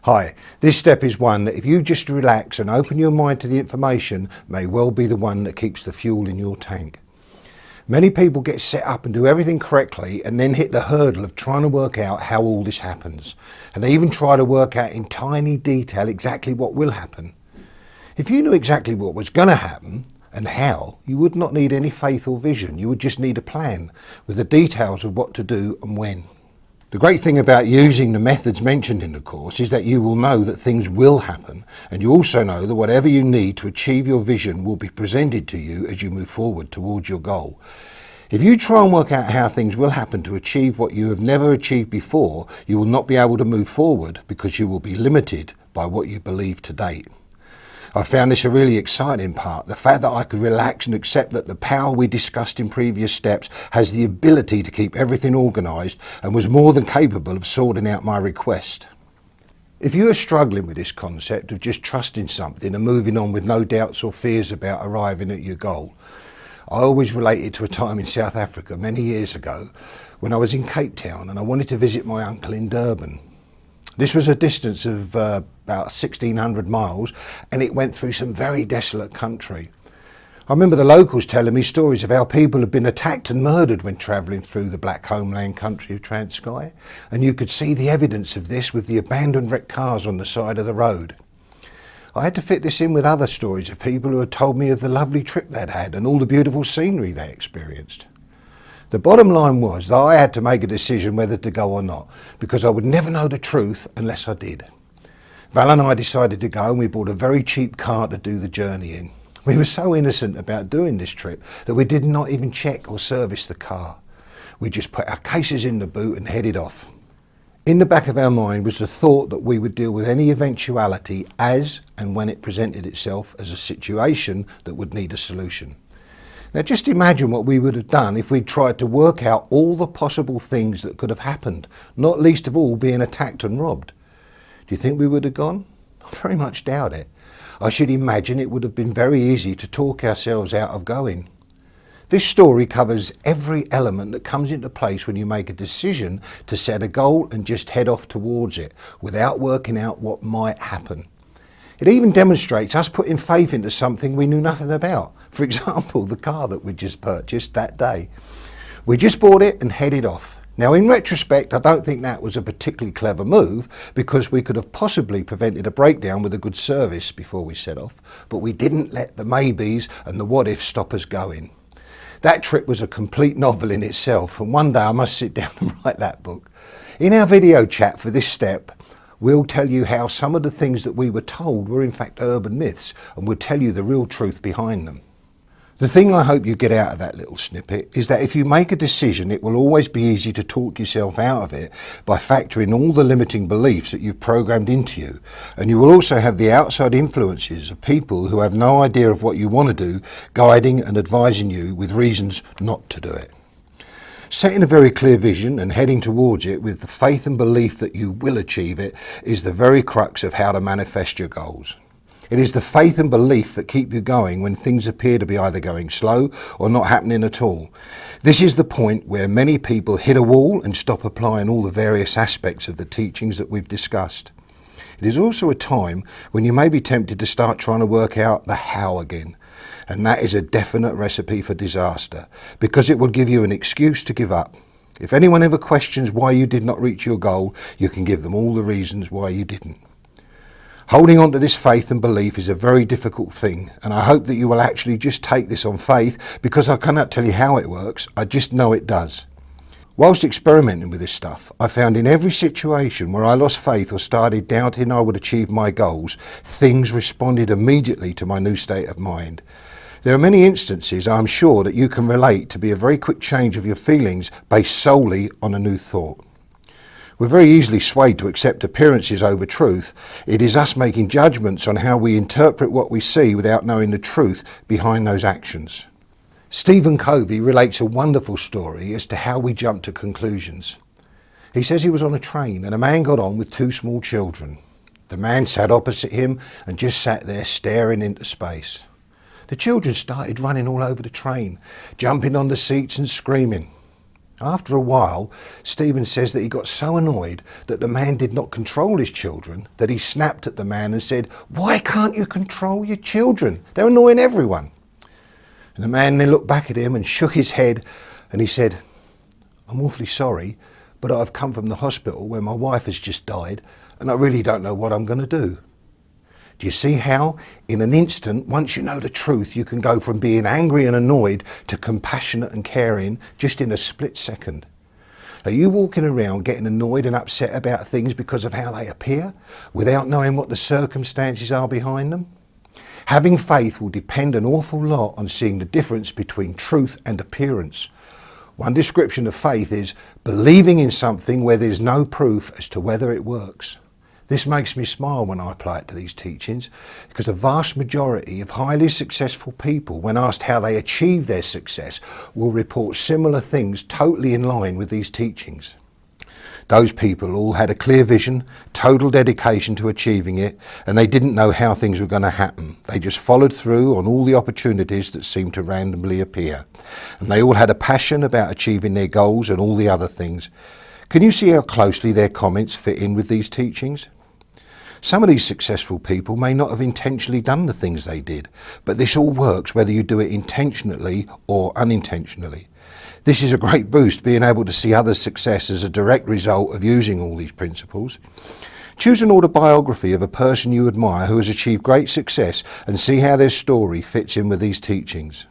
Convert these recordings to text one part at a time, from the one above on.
Hi, this step is one that if you just relax and open your mind to the information may well be the one that keeps the fuel in your tank. Many people get set up and do everything correctly and then hit the hurdle of trying to work out how all this happens. And they even try to work out in tiny detail exactly what will happen. If you knew exactly what was going to happen and how, you would not need any faith or vision. You would just need a plan with the details of what to do and when. The great thing about using the methods mentioned in the course is that you will know that things will happen, and you also know that whatever you need to achieve your vision will be presented to you as you move forward towards your goal. If you try and work out how things will happen to achieve what you have never achieved before, you will not be able to move forward because you will be limited by what you believe to date. I found this a really exciting part, the fact that I could relax and accept that the power we discussed in previous steps has the ability to keep everything organised and was more than capable of sorting out my request. If you are struggling with this concept of just trusting something and moving on with no doubts or fears about arriving at your goal, I always related to a time in South Africa many years ago when I was in Cape Town and I wanted to visit my uncle in Durban. This was a distance of about 1,600 miles and it went through some very desolate country. I remember the locals telling me stories of how people had been attacked and murdered when travelling through the black homeland country of Transkei, and you could see the evidence of this with the abandoned wrecked cars on the side of the road. I had to fit this in with other stories of people who had told me of the lovely trip they'd had and all the beautiful scenery they experienced. The bottom line was that I had to make a decision whether to go or not, because I would never know the truth unless I did. Val and I decided to go and we bought a very cheap car to do the journey in. We were so innocent about doing this trip that we did not even check or service the car. We just put our cases in the boot and headed off. In the back of our mind was the thought that we would deal with any eventuality as and when it presented itself as a situation that would need a solution. Now just imagine what we would have done if we'd tried to work out all the possible things that could have happened, not least of all being attacked and robbed. Do you think we would have gone? I very much doubt it. I should imagine it would have been very easy to talk ourselves out of going. This story covers every element that comes into place when you make a decision to set a goal and just head off towards it without working out what might happen. It even demonstrates us putting faith into something we knew nothing about. For example, the car that we just purchased that day. We just bought it and headed off. Now in retrospect, I don't think that was a particularly clever move because we could have possibly prevented a breakdown with a good service before we set off, but we didn't let the maybes and the what ifs stop us going. That trip was a complete novel in itself, and one day I must sit down and write that book. In our video chat for this step, we'll tell you how some of the things that we were told were in fact urban myths, and we'll tell you the real truth behind them. The thing I hope you get out of that little snippet is that if you make a decision, it will always be easy to talk yourself out of it by factoring all the limiting beliefs that you've programmed into you. And you will also have the outside influences of people who have no idea of what you want to do, guiding and advising you with reasons not to do it. Setting a very clear vision and heading towards it with the faith and belief that you will achieve it is the very crux of how to manifest your goals. It is the faith and belief that keep you going when things appear to be either going slow or not happening at all. This is the point where many people hit a wall and stop applying all the various aspects of the teachings that we've discussed. It is also a time when you may be tempted to start trying to work out the how again. And that is a definite recipe for disaster, because it will give you an excuse to give up. If anyone ever questions why you did not reach your goal, you can give them all the reasons why you didn't. Holding on to this faith and belief is a very difficult thing, and I hope that you will actually just take this on faith, because I cannot tell you how it works, I just know it does. Whilst experimenting with this stuff, I found in every situation where I lost faith or started doubting I would achieve my goals, things responded immediately to my new state of mind. There are many instances I'm sure that you can relate to be a very quick change of your feelings based solely on a new thought. We're very easily swayed to accept appearances over truth. It is us making judgments on how we interpret what we see without knowing the truth behind those actions. Stephen Covey relates a wonderful story as to how we jump to conclusions. He says he was on a train and a man got on with two small children. The man sat opposite him and just sat there staring into space. The children started running all over the train, jumping on the seats and screaming. After a while, Stephen says that he got so annoyed that the man did not control his children that he snapped at the man and said, "Why can't you control your children? They're annoying everyone." And the man then looked back at him and shook his head and he said, "I'm awfully sorry, but I've come from the hospital where my wife has just died and I really don't know what I'm going to do." Do you see how, in an instant, once you know the truth, you can go from being angry and annoyed to compassionate and caring just in a split second? Are you walking around getting annoyed and upset about things because of how they appear, without knowing what the circumstances are behind them? Having faith will depend an awful lot on seeing the difference between truth and appearance. One description of faith is believing in something where there's no proof as to whether it works. This makes me smile when I apply it to these teachings, because a vast majority of highly successful people, when asked how they achieve their success, will report similar things totally in line with these teachings. Those people all had a clear vision, total dedication to achieving it, and they didn't know how things were going to happen. They just followed through on all the opportunities that seemed to randomly appear. And they all had a passion about achieving their goals and all the other things. Can you see how closely their comments fit in with these teachings? Some of these successful people may not have intentionally done the things they did, but this all works whether you do it intentionally or unintentionally. This is a great boost, being able to see others' success as a direct result of using all these principles. Choose an autobiography of a person you admire who has achieved great success and see how their story fits in with these teachings.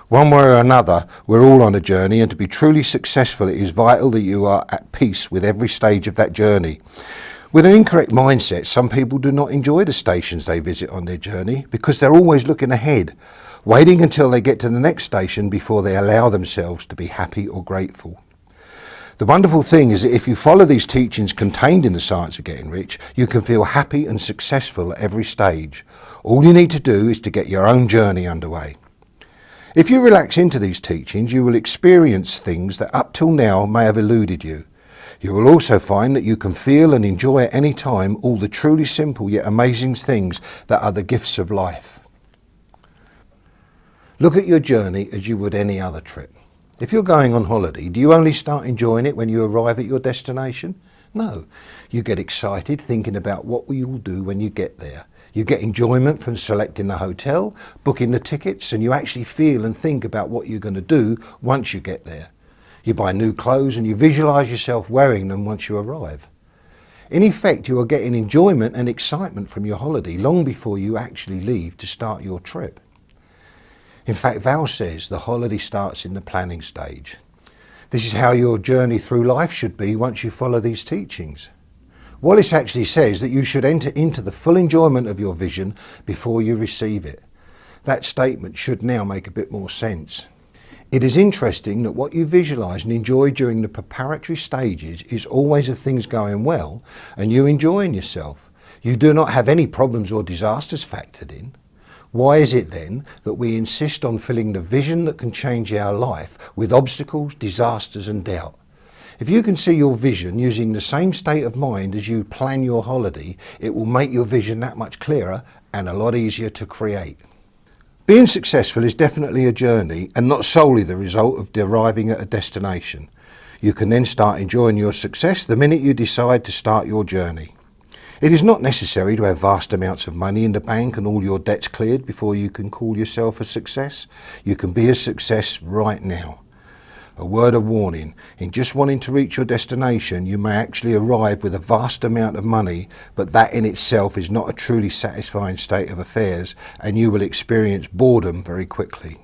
One way or another, we're all on a journey, and to be truly successful, it is vital that you are at peace with every stage of that journey. With an incorrect mindset, some people do not enjoy the stations they visit on their journey because they're always looking ahead, waiting until they get to the next station before they allow themselves to be happy or grateful. The wonderful thing is that if you follow these teachings contained in the Science of Getting Rich, you can feel happy and successful at every stage. All you need to do is to get your own journey underway. If you relax into these teachings, you will experience things that up till now may have eluded you. You will also find that you can feel and enjoy at any time all the truly simple yet amazing things that are the gifts of life. Look at your journey as you would any other trip. If you're going on holiday, do you only start enjoying it when you arrive at your destination? No. You get excited thinking about what you will do when you get there. You get enjoyment from selecting the hotel, booking the tickets, and you actually feel and think about what you're going to do once you get there. You buy new clothes and you visualise yourself wearing them once you arrive. In effect, you are getting enjoyment and excitement from your holiday long before you actually leave to start your trip. In fact, Val says the holiday starts in the planning stage. This is how your journey through life should be once you follow these teachings. Wallace actually says that you should enter into the full enjoyment of your vision before you receive it. That statement should now make a bit more sense. It is interesting that what you visualise and enjoy during the preparatory stages is always of things going well and you enjoying yourself. You do not have any problems or disasters factored in. Why is it then that we insist on filling the vision that can change our life with obstacles, disasters and doubt? If you can see your vision using the same state of mind as you plan your holiday, it will make your vision that much clearer and a lot easier to create. Being successful is definitely a journey and not solely the result of arriving at a destination. You can then start enjoying your success the minute you decide to start your journey. It is not necessary to have vast amounts of money in the bank and all your debts cleared before you can call yourself a success. You can be a success right now. A word of warning, in just wanting to reach your destination, you may actually arrive with a vast amount of money, but that in itself is not a truly satisfying state of affairs, and you will experience boredom very quickly.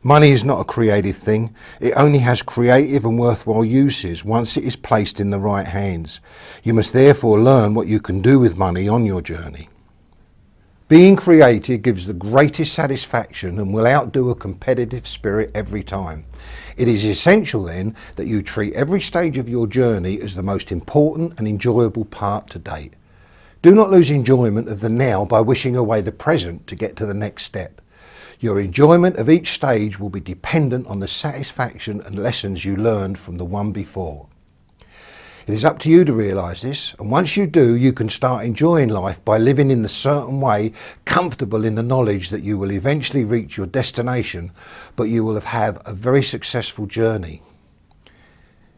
Money is not a creative thing. It only has creative and worthwhile uses once it is placed in the right hands. You must therefore learn what you can do with money on your journey. Being creative gives the greatest satisfaction and will outdo a competitive spirit every time. It is essential then that you treat every stage of your journey as the most important and enjoyable part to date. Do not lose enjoyment of the now by wishing away the present to get to the next step. Your enjoyment of each stage will be dependent on the satisfaction and lessons you learned from the one before. It is up to you to realise this, and once you do, you can start enjoying life by living in a certain way, comfortable in the knowledge that you will eventually reach your destination, but you will have a very successful journey.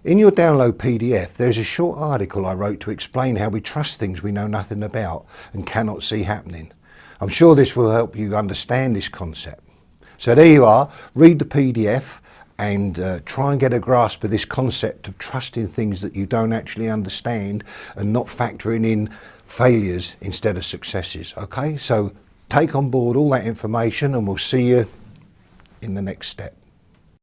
In your download PDF, there's a short article I wrote to explain how we trust things we know nothing about and cannot see happening. I'm sure this will help you understand this concept. So there you are, read the PDF and try and get a grasp of this concept of trusting things that you don't actually understand and not factoring in failures instead of successes. Okay, so take on board all that information and we'll see you in the next step.